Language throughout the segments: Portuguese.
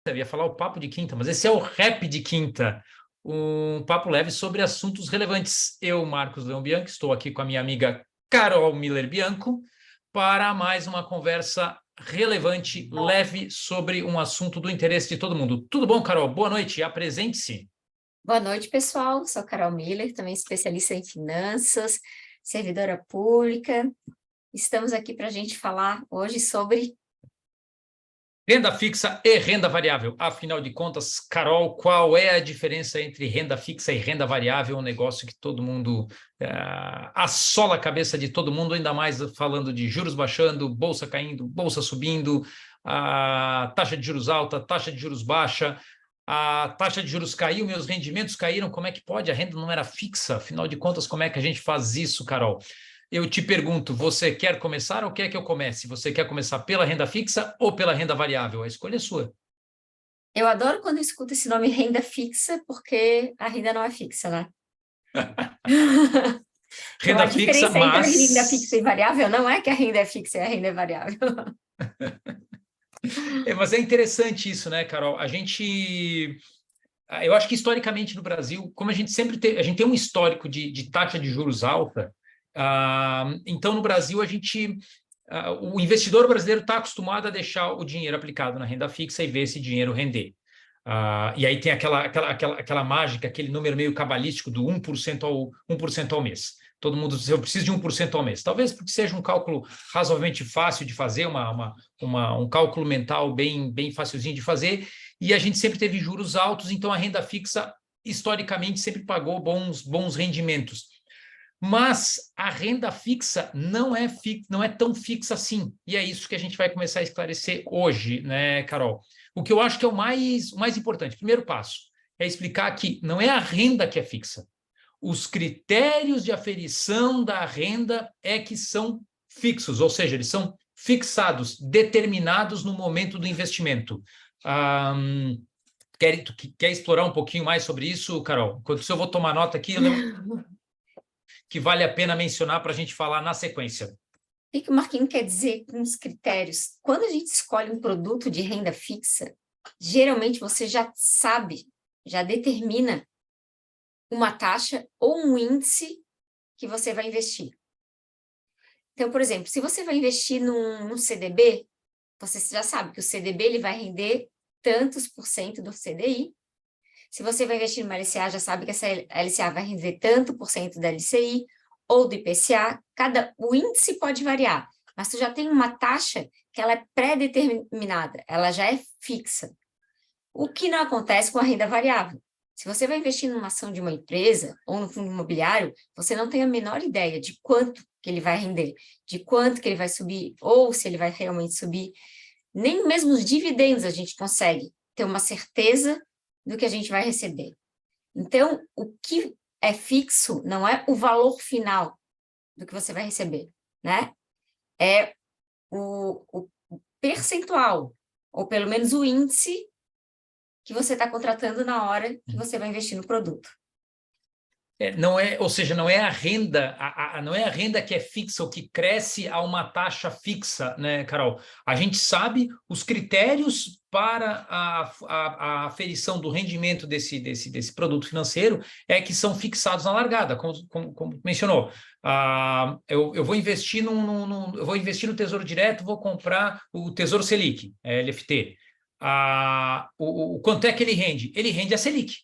Eu ia falar o papo de quinta, mas esse é o rap de quinta, um papo leve sobre assuntos relevantes. Eu, Marcos Leão Bianchi, estou aqui com a minha amiga Carol Miller Bianco para mais uma conversa relevante, leve, sobre um assunto do interesse de todo mundo. Tudo bom, Carol? Boa noite, apresente-se. Boa noite, pessoal. Sou Carol Miller, também especialista em finanças, servidora pública. Estamos aqui para a gente falar hoje sobre... Renda fixa e renda variável. Afinal de contas, Carol, qual é a diferença entre renda fixa e renda variável? Um negócio que todo mundo assola a cabeça de todo mundo, ainda mais falando de juros baixando, bolsa caindo, bolsa subindo, a taxa de juros alta, taxa de juros baixa, a taxa de juros caiu, meus rendimentos caíram. Como é que pode? A renda não era fixa. Afinal de contas, como é que a gente faz isso, Carol? Eu te pergunto, você quer começar ou quer que eu comece? Você quer começar pela renda fixa ou pela renda variável? A escolha é sua. Eu adoro quando eu escuto esse nome renda fixa, porque a renda não é fixa, né? Então, a Renda fixa, diferença entre renda mas... fixa e variável não é que a renda é fixa e a renda é variável. Mas é interessante isso, né, Carol? A gente... Eu acho que historicamente no Brasil, como a gente sempre tem, a gente tem um histórico de taxa de juros alta, então no Brasil o investidor brasileiro está acostumado a deixar o dinheiro aplicado na renda fixa e ver esse dinheiro render. E aí tem aquela mágica, aquele número meio cabalístico do 1% ao mês. Todo mundo diz, eu preciso de 1% ao mês. Talvez porque seja um cálculo razoavelmente fácil de fazer, um cálculo mental bem facilzinho de fazer, e a gente sempre teve juros altos, então a renda fixa, historicamente, sempre pagou bons rendimentos. Mas a renda fixa não é tão fixa assim. E é isso que a gente vai começar a esclarecer hoje, né, Carol? O que eu acho que é o mais importante, primeiro passo, é explicar que não é a renda que é fixa. Os critérios de aferição da renda é que são fixos, ou seja, eles são fixados, determinados no momento do investimento. Quer explorar um pouquinho mais sobre isso, Carol? Enquanto eu vou tomar nota aqui, eu lembro que vale a pena mencionar para a gente falar na sequência. O que o Marquinhos quer dizer com os critérios? Quando a gente escolhe um produto de renda fixa, geralmente você já sabe, já determina uma taxa ou um índice que você vai investir. Então, por exemplo, se você vai investir num CDB, você já sabe que o CDB ele vai render tantos por cento do CDI. Se você vai investir numa LCA, já sabe que essa LCA vai render tanto por cento da LCI ou do IPCA. O índice pode variar, mas tu já tem uma taxa que ela é pré-determinada, ela já é fixa. O que não acontece com a renda variável. Se você vai investir numa ação de uma empresa ou no fundo imobiliário, você não tem a menor ideia de quanto que ele vai render, de quanto que ele vai subir, ou se ele vai realmente subir. Nem mesmo os dividendos a gente consegue ter uma certeza do que a gente vai receber. Então, o que é fixo não é o valor final do que você vai receber, né? É o percentual, ou pelo menos o índice que você está contratando na hora que você vai investir no produto. Não é, ou seja, não é a renda, não é a renda que é fixa ou que cresce a uma taxa fixa, né, Carol? A gente sabe os critérios para a aferição do rendimento desse produto financeiro é que são fixados na largada, como mencionou. Eu vou investir eu vou investir no Tesouro Direto, vou comprar o Tesouro Selic, LFT. Quanto é que ele rende? Ele rende a Selic,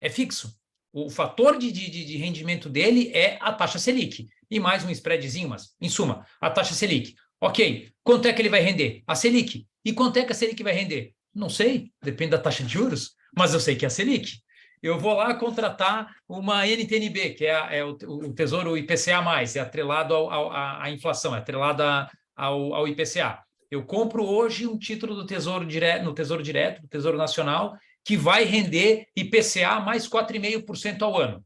é fixo. O fator de rendimento dele é a taxa Selic. E mais um spreadzinho, mas, em suma, a taxa Selic. Ok, quanto é que ele vai render? A Selic. E quanto é que a Selic vai render? Não sei, depende da taxa de juros, mas eu sei que é a Selic. Eu vou lá contratar uma NTNB, que é o Tesouro IPCA+, é atrelado à inflação, é atrelado ao IPCA. Eu compro hoje um título do Tesouro Direto, no Tesouro Direto, do Tesouro Nacional, que vai render IPCA mais 4,5% ao ano.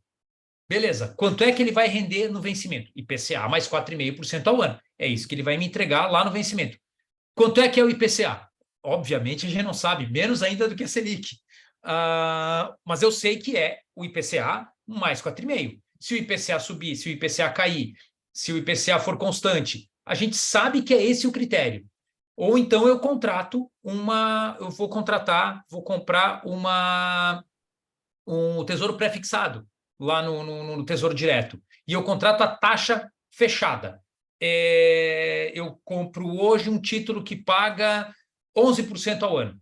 Beleza. Quanto é que ele vai render no vencimento? IPCA mais 4,5% ao ano. É isso que ele vai me entregar lá no vencimento. Quanto é que é o IPCA? Obviamente a gente não sabe, menos ainda do que a Selic. Mas eu sei que é o IPCA mais 4,5%. Se o IPCA subir, se o IPCA cair, se o IPCA for constante, a gente sabe que é esse o critério. Ou então eu vou comprar um tesouro pré-fixado lá no Tesouro Direto. E eu contrato a taxa fechada. Eu compro hoje um título que paga 11% ao ano.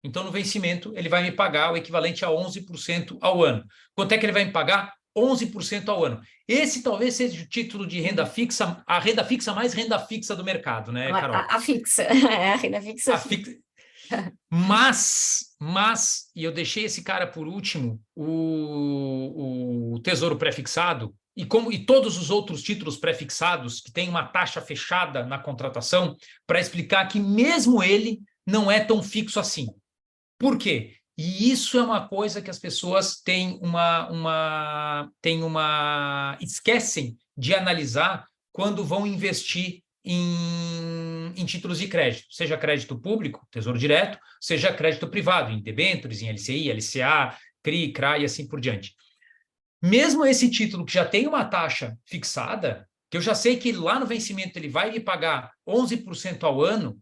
Então, no vencimento, ele vai me pagar o equivalente a 11% ao ano. Quanto é que ele vai me pagar? 11% ao ano. Esse talvez seja o título de renda fixa, a renda fixa mais renda fixa do mercado, né, Carol? A fixa, a renda fixa A fixa. fixa. E eu deixei esse cara por último, o Tesouro Prefixado, e todos os outros títulos prefixados que têm uma taxa fechada na contratação, para explicar que mesmo ele não é tão fixo assim. Por quê? E isso é uma coisa que as pessoas esquecem de analisar quando vão investir em títulos de crédito, seja crédito público, Tesouro Direto, seja crédito privado, em debêntures, em LCI, LCA, CRI, CRA e assim por diante. Mesmo esse título que já tem uma taxa fixada, que eu já sei que lá no vencimento ele vai me pagar 11% ao ano,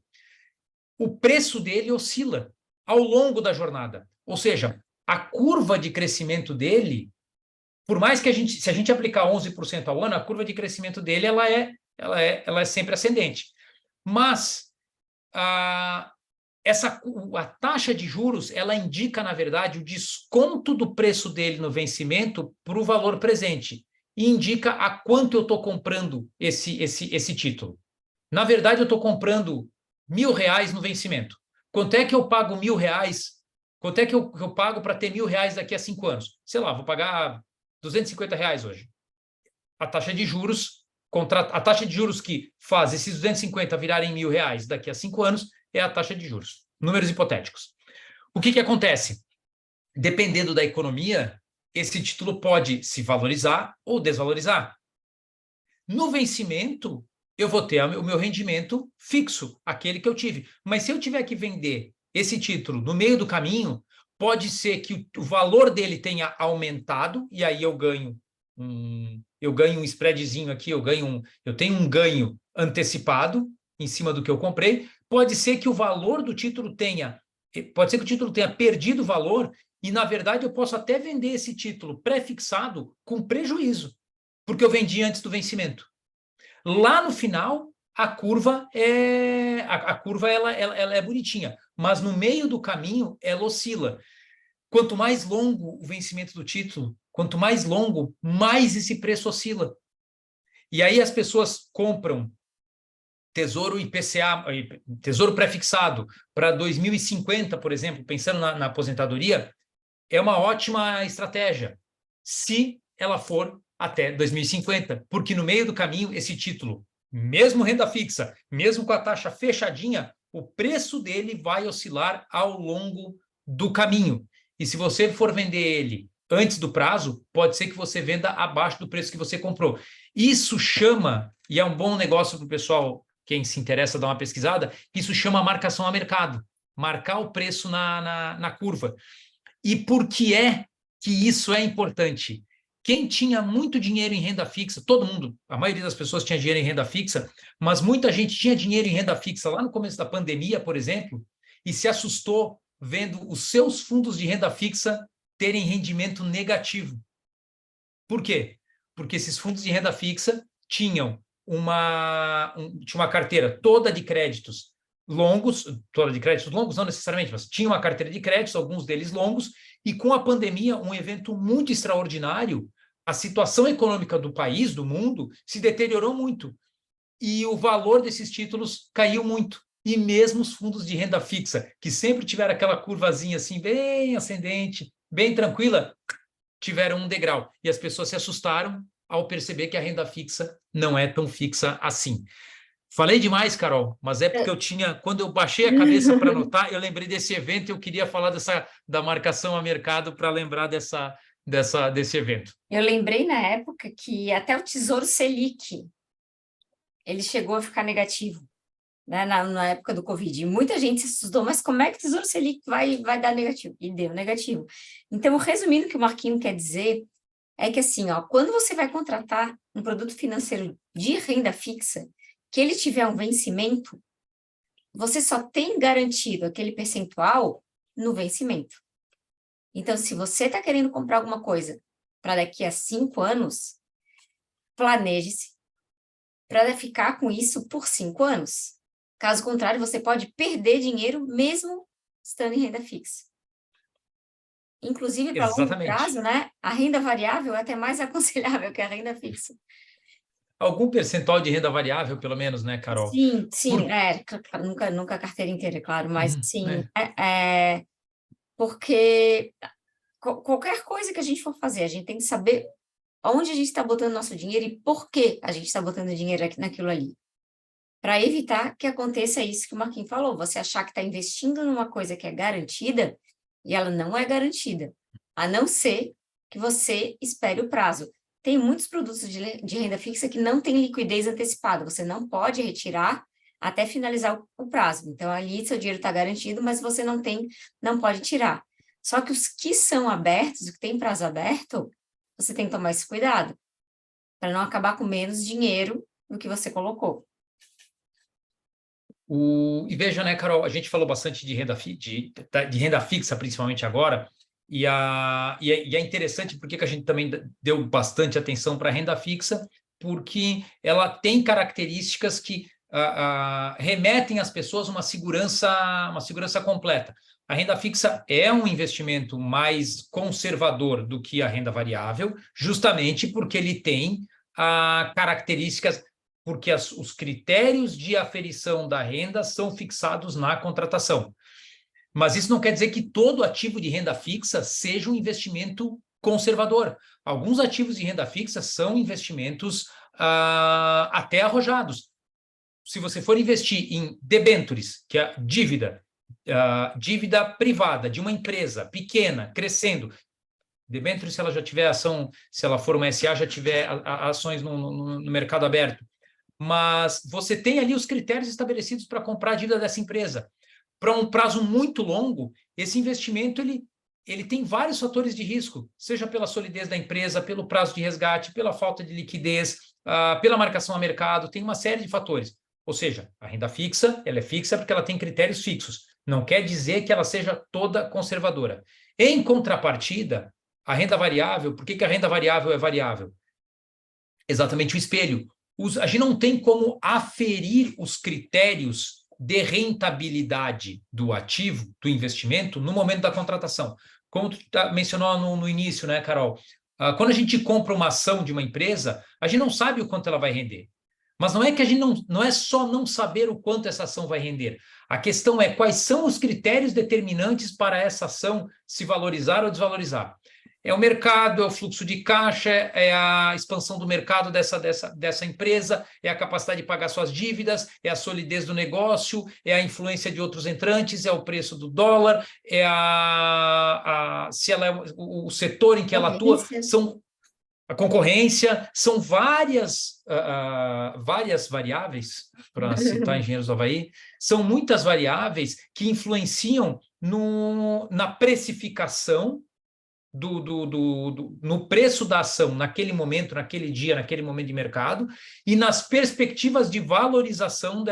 o preço dele oscila ao longo da jornada. Ou seja, a curva de crescimento dele, por mais que se a gente aplicar 11% ao ano, a curva de crescimento dele ela é sempre ascendente. Mas a taxa de juros, ela indica, na verdade, o desconto do preço dele no vencimento para o valor presente. E indica a quanto eu estou comprando esse título. Na verdade, eu estou comprando R$ 1.000 no vencimento. Quanto é que eu pago R$ 1.000? Quanto é que eu pago para ter R$ 1.000 daqui a 5 anos? Sei lá, vou pagar R$ 250 hoje. A taxa de juros, a taxa de juros que faz esses 250 virarem R$ 1.000 daqui a 5 anos é a taxa de juros. Números hipotéticos. O que acontece? Dependendo da economia, esse título pode se valorizar ou desvalorizar. No vencimento, eu vou ter o meu rendimento fixo, aquele que eu tive. Mas se eu tiver que vender esse título no meio do caminho, pode ser que o valor dele tenha aumentado, e aí eu ganho um spreadzinho aqui, eu tenho um ganho antecipado em cima do que eu comprei. Pode ser que o valor do título pode ser que o título tenha perdido valor, e na verdade eu posso até vender esse título pré-fixado com prejuízo, porque eu vendi antes do vencimento. Lá no final, a curva ela é bonitinha, mas no meio do caminho ela oscila. Quanto mais longo o vencimento do título, quanto mais longo, mais esse preço oscila. E aí as pessoas compram tesouro IPCA, tesouro pré-fixado para 2050, por exemplo, pensando na aposentadoria, é uma ótima estratégia, se ela for até 2050, porque no meio do caminho, esse título, mesmo renda fixa, mesmo com a taxa fechadinha, o preço dele vai oscilar ao longo do caminho. E se você for vender ele antes do prazo, pode ser que você venda abaixo do preço que você comprou. Isso chama, e é um bom negócio para o pessoal, quem se interessa dar uma pesquisada, isso chama marcação a mercado, marcar o preço na curva. E por que é que isso é importante? Quem tinha muito dinheiro em renda fixa, todo mundo, a maioria das pessoas tinha dinheiro em renda fixa, mas muita gente tinha dinheiro em renda fixa lá no começo da pandemia, por exemplo, e se assustou vendo os seus fundos de renda fixa terem rendimento negativo. Por quê? Porque esses fundos de renda fixa tinham uma carteira toda de créditos longos, toda de créditos longos não necessariamente, mas tinha uma carteira de créditos, alguns deles longos, e com a pandemia, um evento muito extraordinário, a situação econômica do país, do mundo, se deteriorou muito. E o valor desses títulos caiu muito. E mesmo os fundos de renda fixa, que sempre tiveram aquela curvazinha assim, bem ascendente, bem tranquila, tiveram um degrau. E as pessoas se assustaram ao perceber que a renda fixa não é tão fixa assim. Falei demais, Carol, mas é porque quando eu baixei a cabeça para anotar, eu lembrei desse evento e eu queria falar da marcação a mercado para lembrar desse evento. Eu lembrei na época que até o Tesouro Selic, ele chegou a ficar negativo, né, na época do Covid. E muita gente se assustou, mas como é que o Tesouro Selic vai dar negativo? E deu negativo. Então, resumindo o que o Marquinho quer dizer, é que assim, ó, quando você vai contratar um produto financeiro de renda fixa, que ele tiver um vencimento, você só tem garantido aquele percentual no vencimento. Então, se você está querendo comprar alguma coisa para daqui a 5 anos, planeje-se para ficar com isso por 5 anos. Caso contrário, você pode perder dinheiro mesmo estando em renda fixa. Inclusive, para longo Exatamente. prazo, né, a renda variável é até mais aconselhável que a renda fixa. Algum percentual de renda variável, pelo menos, né, Carol? Sim, sim, Por... nunca a carteira inteira, claro, mas sim, né? porque qualquer coisa que a gente for fazer, a gente tem que saber onde a gente está botando nosso dinheiro e por que a gente está botando dinheiro naquilo ali. Para evitar que aconteça isso que o Marquinhos falou, você achar que está investindo numa coisa que é garantida e ela não é garantida, a não ser que você espere o prazo. Tem muitos produtos de renda fixa que não tem liquidez antecipada, você não pode retirar até finalizar o prazo. Então, ali seu dinheiro está garantido, mas você não pode tirar. Só que os que são abertos, os que têm prazo aberto, você tem que tomar esse cuidado, para não acabar com menos dinheiro do que você colocou. E veja, né, Carol, a gente falou bastante de de renda fixa, principalmente agora, e é interessante porque que a gente também deu bastante atenção para a renda fixa, porque ela tem características que remetem às pessoas uma segurança completa. A renda fixa é um investimento mais conservador do que a renda variável, justamente porque ele tem características porque os critérios de aferição da renda são fixados na contratação. Mas isso não quer dizer que todo ativo de renda fixa seja um investimento conservador. Alguns ativos de renda fixa são investimentos até arrojados. Se você for investir em debêntures, que é dívida privada de uma empresa pequena, crescendo, debêntures, se ela já tiver ação, se ela for uma SA, já tiver ações no mercado aberto, mas você tem ali os critérios estabelecidos para comprar a dívida dessa empresa. Para um prazo muito longo, esse investimento ele tem vários fatores de risco, seja pela solidez da empresa, pelo prazo de resgate, pela falta de liquidez, pela marcação a mercado, tem uma série de fatores. Ou seja, a renda fixa, ela é fixa porque ela tem critérios fixos. Não quer dizer que ela seja toda conservadora. Em contrapartida, a renda variável, por que a renda variável é variável? Exatamente o espelho. A gente não tem como aferir os critérios de rentabilidade do ativo, do investimento, no momento da contratação. Como tu mencionou no início, né, Carol? Quando a gente compra uma ação de uma empresa, a gente não sabe o quanto ela vai render. Mas não é que a gente não é só não saber o quanto essa ação vai render. A questão é quais são os critérios determinantes para essa ação se valorizar ou desvalorizar. É o mercado, é o fluxo de caixa, é a expansão do mercado dessa empresa, é a capacidade de pagar suas dívidas, é a solidez do negócio, é a influência de outros entrantes, é o preço do dólar, é se ela é o setor em que ela atua, são a concorrência, são várias variáveis, para citar Engenheiros do Havaí, são muitas variáveis que influenciam na precificação no preço da ação naquele momento, naquele dia, naquele momento de mercado, e nas perspectivas de valorização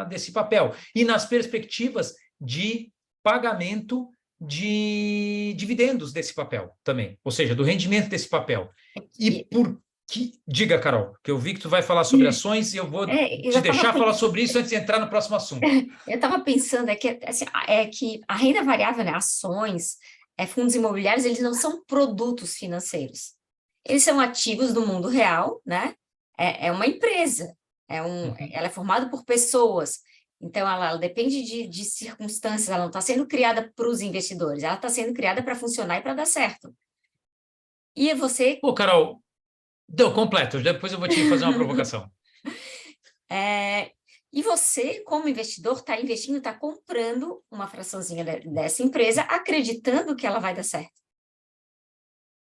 desse papel, e nas perspectivas de pagamento de dividendos desse papel também, ou seja, do rendimento desse papel. E por que... Diga, Carol, que eu vi que tu vai falar sobre ações e eu vou te deixar falar sobre isso antes de entrar no próximo assunto. Eu estava pensando assim, que a renda variável, né, ações, fundos imobiliários, eles não são produtos financeiros. Eles são ativos do mundo real, né? É uma empresa, ela é formada por pessoas, então ela depende de circunstâncias, ela não está sendo criada para os investidores, ela está sendo criada para funcionar e para dar certo. E você... Pô, Carol, deu completo, depois eu vou te fazer uma provocação. E você, como investidor, está investindo, está comprando uma fraçãozinha dessa empresa, acreditando que ela vai dar certo.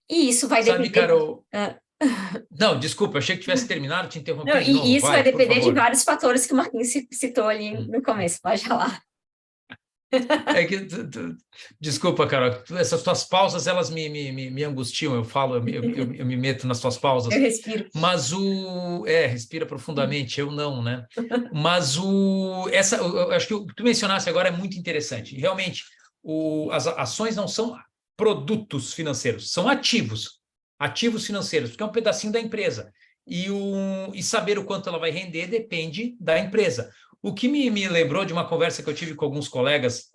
E isso vai Sabe, depender... Carol... Não, desculpa, achei que tivesse terminado, te interrompi de novo. E isso vai depender de favor. vários fatores que o Marquinhos citou ali no começo, pode falar. É que, desculpa, Carol, essas tuas pausas, elas me angustiam, eu falo, eu me meto nas tuas pausas, Eu respiro. mas respira profundamente, eu não, né? Mas eu acho que o que tu mencionaste agora é muito interessante. Realmente, as ações não são produtos financeiros, são ativos financeiros, porque é um pedacinho da empresa. E saber o quanto ela vai render depende da empresa. O que me lembrou de uma conversa que eu tive com alguns colegas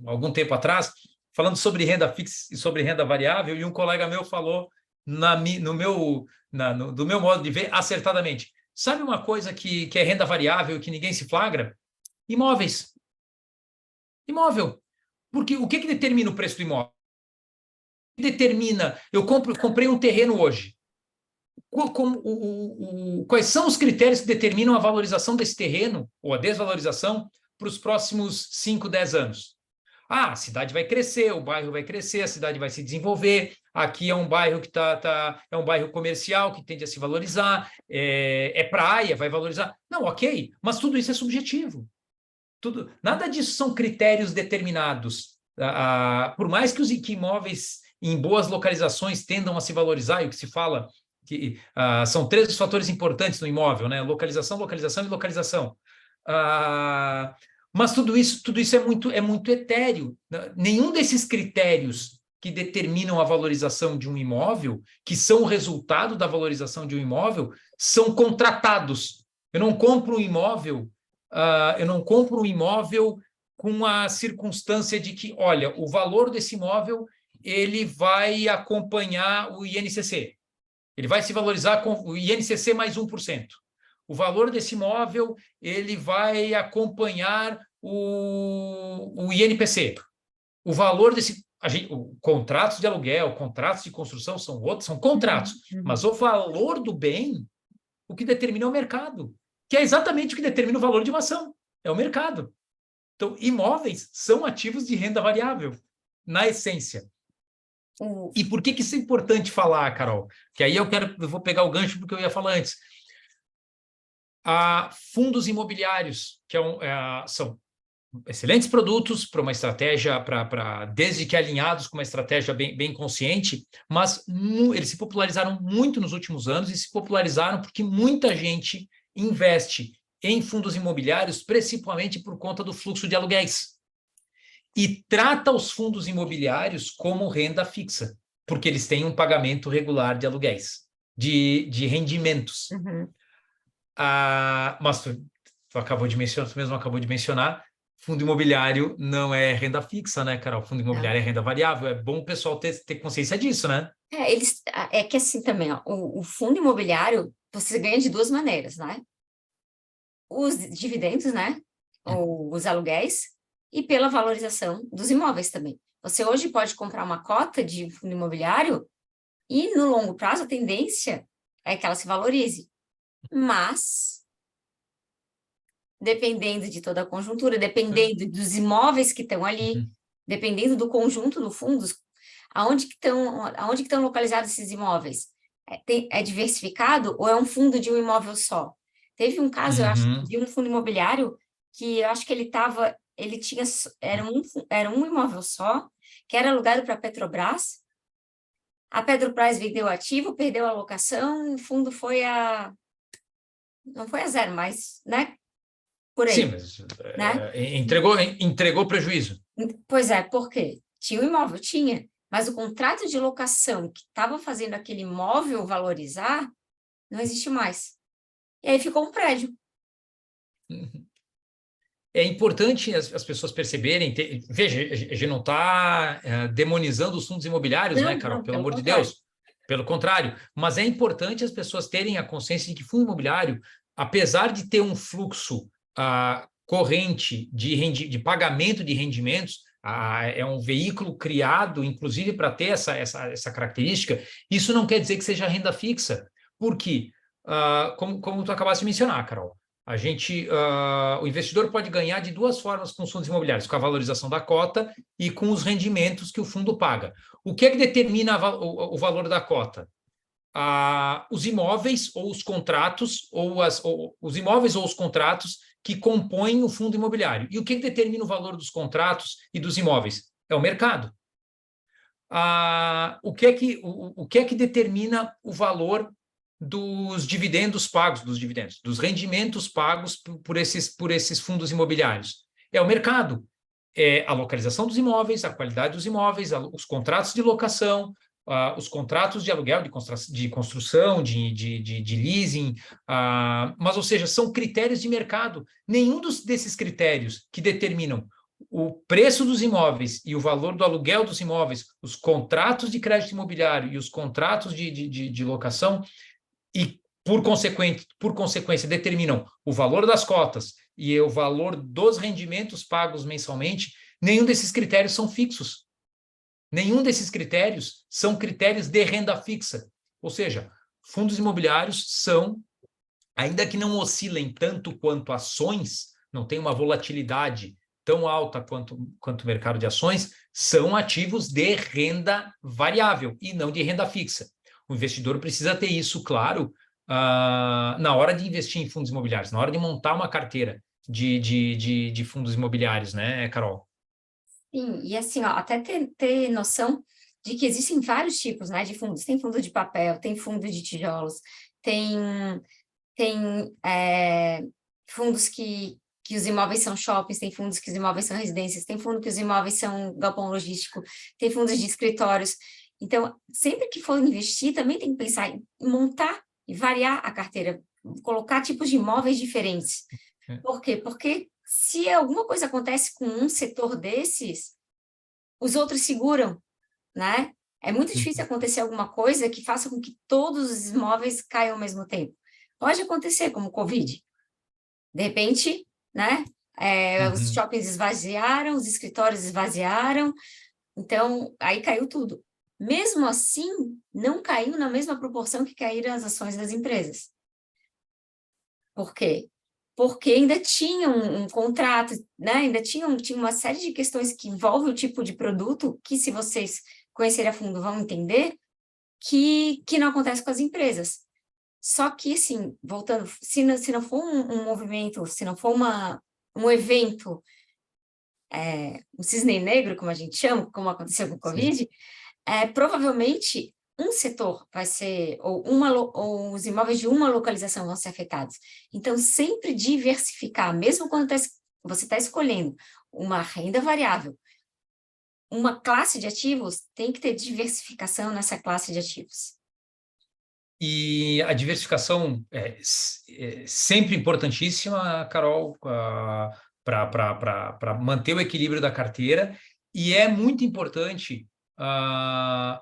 algum tempo atrás, falando sobre renda fixa e sobre renda variável, e um colega meu falou do meu modo de ver acertadamente. Sabe uma coisa que é renda variável e que ninguém se flagra? Imóveis. Imóvel. Porque o que determina o preço do imóvel? O que determina? Eu comprei um terreno hoje. Quais são os critérios que determinam a valorização desse terreno ou a desvalorização para os próximos 5, 10 anos? A cidade vai crescer, o bairro vai crescer, a cidade vai se desenvolver. Aqui é um bairro que é um bairro comercial que tende a se valorizar, é praia, vai valorizar. Não, ok, mas tudo isso é subjetivo. Nada disso são critérios determinados. Por mais que imóveis em boas localizações tendam a se valorizar, e o que se fala que são 3 os fatores importantes no imóvel, né? Localização, localização e localização. Mas tudo isso é muito etéreo. Nenhum desses critérios que determinam a valorização de um imóvel, que são o resultado da valorização de um imóvel, são contratados. Eu não compro um imóvel com a circunstância de que, olha, o valor desse imóvel ele vai acompanhar o INCC. Ele vai se valorizar com o INCC mais 1%. O valor desse imóvel ele vai acompanhar o INPC. O valor desse... contratos de aluguel, contratos de construção são outros, são contratos. Mas o valor do bem, o que determina é o mercado, que é exatamente o que determina o valor de uma ação. É o mercado. Então, imóveis são ativos de renda variável, na essência. E por que isso é importante falar, Carol? Que aí eu vou pegar o gancho do que eu ia falar antes. Fundos imobiliários, que são excelentes produtos para uma estratégia, desde que alinhados com uma estratégia bem consciente, mas eles se popularizaram muito nos últimos anos e se popularizaram porque muita gente investe em fundos imobiliários, principalmente por conta do fluxo de aluguéis. E trata os fundos imobiliários como renda fixa, porque eles têm um pagamento regular de aluguéis, de rendimentos. Mas tu mesmo acabou de mencionar, fundo imobiliário não é renda fixa, né, Carol? Fundo imobiliário é renda variável. É bom o pessoal ter consciência disso, né? É que assim também, ó, o fundo imobiliário, você ganha de 2 maneiras, né? Os dividendos, né? Ou os aluguéis, e pela valorização dos imóveis também. Você hoje pode comprar uma cota de fundo imobiliário e, no longo prazo, a tendência é que ela se valorize. Mas, dependendo de toda a conjuntura, dependendo dos imóveis que estão ali, dependendo do conjunto do fundo, aonde que estão localizados esses imóveis? É diversificado ou é um fundo de um imóvel só? Teve um caso, eu acho, de um fundo imobiliário que eu acho que era um imóvel só, que era alugado para a Petrobras. A Petrobras vendeu o ativo, perdeu a locação, o fundo não foi a zero, mas, né? Por aí. Sim, mas né? entregou prejuízo. Pois é, por quê? Tinha o imóvel? Tinha, mas o contrato de locação que estava fazendo aquele imóvel valorizar não existe mais. E aí ficou um prédio. É importante as pessoas perceberem, veja, a gente não está demonizando os fundos imobiliários, né, Carol? Não, pelo amor de Deus. Pelo contrário, mas é importante as pessoas terem a consciência de que fundo imobiliário, apesar de ter um fluxo corrente de pagamento de rendimentos, é um veículo criado, inclusive, para ter essa característica, isso não quer dizer que seja renda fixa. Por quê? Como tu acabaste de mencionar, Carol, o investidor pode ganhar de 2 formas com os fundos imobiliários, com a valorização da cota e com os rendimentos que o fundo paga. O que é que determina o valor da cota? Os imóveis ou os contratos, os imóveis ou os contratos que compõem o fundo imobiliário. E o que determina o valor dos contratos e dos imóveis? É o mercado. O que é que determina o valor dos dividendos pagos, dos rendimentos pagos por esses fundos imobiliários? É o mercado. É a localização dos imóveis, a qualidade dos imóveis, os contratos de locação, os contratos de aluguel, de construção, de leasing, mas, ou seja, são critérios de mercado. Nenhum desses critérios que determinam o preço dos imóveis e o valor do aluguel dos imóveis, os contratos de crédito imobiliário e os contratos de locação, e, por consequência, determinam o valor das cotas e o valor dos rendimentos pagos mensalmente, nenhum desses critérios são fixos. Nenhum desses critérios são critérios de renda fixa. Ou seja, fundos imobiliários são, ainda que não oscilem tanto quanto ações, não tem uma volatilidade tão alta quanto o mercado de ações, são ativos de renda variável e não de renda fixa. O investidor precisa ter isso claro na hora de investir em fundos imobiliários, na hora de montar uma carteira de fundos imobiliários, né, Carol? Sim, e assim, ó, até ter noção de que existem vários tipos, né, de fundos. Tem fundo de papel, tem fundo de tijolos, tem, fundos que os imóveis são shoppings, tem fundos que os imóveis são residências, tem fundo que os imóveis são galpão logístico, tem fundos de escritórios. Então, sempre que for investir, também tem que pensar em montar e variar a carteira, colocar tipos de imóveis diferentes. Por quê? Porque se alguma coisa acontece com um setor desses, os outros seguram, né? É muito difícil acontecer alguma coisa que faça com que todos os imóveis caiam ao mesmo tempo. Pode acontecer, como o Covid. De repente, né? Os shoppings esvaziaram, os escritórios esvaziaram, então aí caiu tudo. Mesmo assim, não caiu na mesma proporção que caíram as ações das empresas. Por quê? Porque ainda tinha um contrato, né? Ainda tinha uma série de questões que envolvem o tipo de produto, que se vocês conhecerem a fundo vão entender, que não acontece com as empresas. Só que, assim, voltando, se não for um movimento, se não for um evento, um cisne negro, como a gente chama, como aconteceu com o Covid, provavelmente um setor vai ser, ou os imóveis de uma localização vão ser afetados. Então, sempre diversificar, mesmo quando você está escolhendo uma renda variável, uma classe de ativos, tem que ter diversificação nessa classe de ativos. E a diversificação é sempre importantíssima, Carol, para manter o equilíbrio da carteira, e é muito importante, na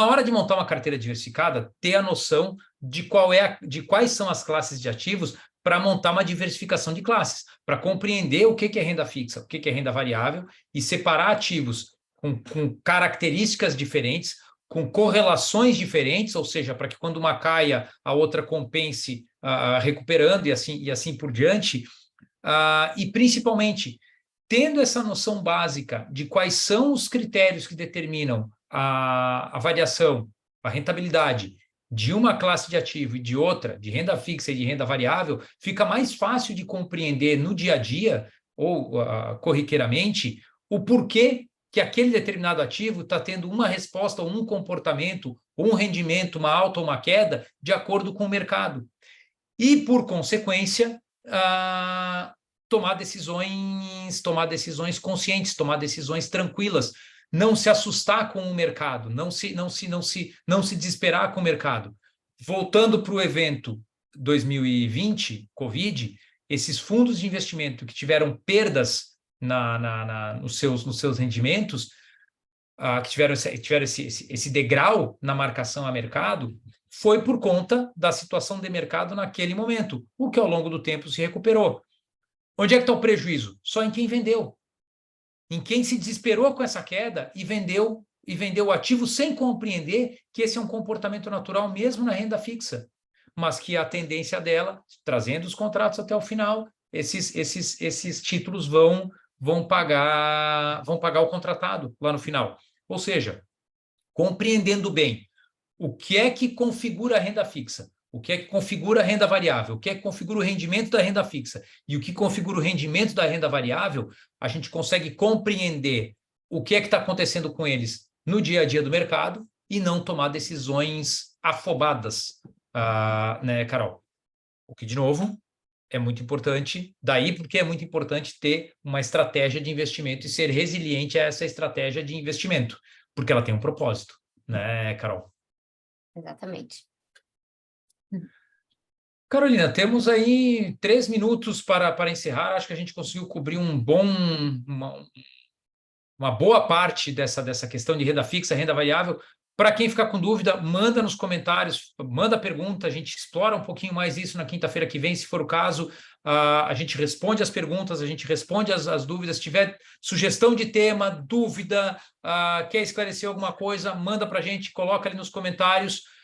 hora de montar uma carteira diversificada, ter a noção de quais são as classes de ativos para montar uma diversificação de classes, para compreender o que é renda fixa, o que é renda variável, e separar ativos com características diferentes, com correlações diferentes, ou seja, para que quando uma caia, a outra compense recuperando e assim por diante, e principalmente tendo essa noção básica de quais são os critérios que determinam a variação, a rentabilidade de uma classe de ativo e de outra, de renda fixa e de renda variável, fica mais fácil de compreender no dia a dia ou corriqueiramente o porquê que aquele determinado ativo está tendo uma resposta, ou um comportamento, ou um rendimento, uma alta ou uma queda, de acordo com o mercado. E, por consequência, tomar decisões conscientes, tomar decisões tranquilas, não se assustar com o mercado, não se desesperar com o mercado. Voltando para o evento 2020, Covid, esses fundos de investimento que tiveram perdas nos seus rendimentos, que tiveram esse degrau na marcação a mercado, foi por conta da situação de mercado naquele momento, o que ao longo do tempo se recuperou. Onde é que está o prejuízo? Só em quem vendeu. Em quem se desesperou com essa queda e vendeu o ativo sem compreender que esse é um comportamento natural mesmo na renda fixa, mas que a tendência dela, trazendo os contratos até o final, esses títulos vão pagar o contratado lá no final. Ou seja, compreendendo bem o que é que configura a renda fixa, O que é que configura a renda variável? O que é que configura o rendimento da renda fixa? E o que configura o rendimento da renda variável, a gente consegue compreender o que é que está acontecendo com eles no dia a dia do mercado e não tomar decisões afobadas, né, Carol? O que, de novo, é muito importante, daí porque é muito importante ter uma estratégia de investimento e ser resiliente a essa estratégia de investimento, porque ela tem um propósito, né, Carol? Exatamente. Carolina, temos aí 3 minutos para encerrar. Acho que a gente conseguiu cobrir uma boa parte dessa questão de renda fixa, renda variável. Para quem ficar com dúvida, manda nos comentários, manda pergunta, a gente explora um pouquinho mais isso na quinta-feira que vem, se for o caso. A gente responde as perguntas, a gente responde as dúvidas. Se tiver sugestão de tema, dúvida, quer esclarecer alguma coisa, manda para a gente, coloca ali nos comentários.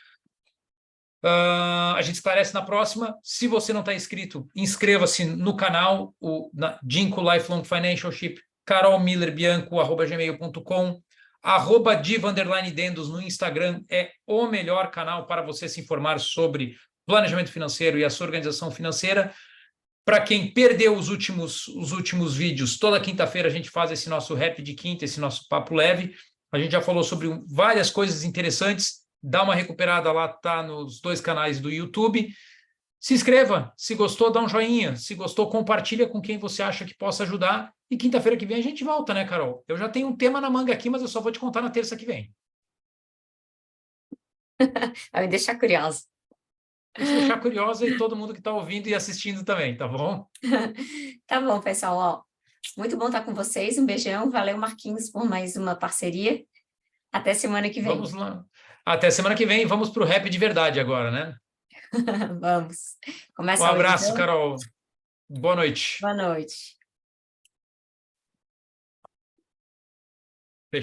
A gente esclarece na próxima. Se você não está inscrito, inscreva-se no canal, na Ginkgo Lifelong Financialship, carolmillerbianco@gmail.com, @diva_dendos no Instagram é o melhor canal para você se informar sobre planejamento financeiro e a sua organização financeira. Para quem perdeu os últimos vídeos, toda quinta-feira a gente faz esse nosso rap de quinta, esse nosso papo leve. A gente já falou sobre várias coisas interessantes. Dá uma recuperada lá, tá nos 2 canais do YouTube. Se inscreva, se gostou, dá um joinha. Se gostou, compartilha com quem você acha que possa ajudar. E quinta-feira que vem a gente volta, né, Carol? Eu já tenho um tema na manga aqui, mas eu só vou te contar na terça que vem. Vai me deixar curiosa. Vou te deixar curiosa e todo mundo que está ouvindo e assistindo também, tá bom? Tá bom, pessoal. Ó, muito bom estar com vocês. Um beijão. Valeu, Marquinhos, por mais uma parceria. Até semana que vem. Vamos lá. Até semana que vem. Vamos para o rap de verdade agora, né? Vamos. Um Começa hoje, abraço, então. Carol. Boa noite. Boa noite.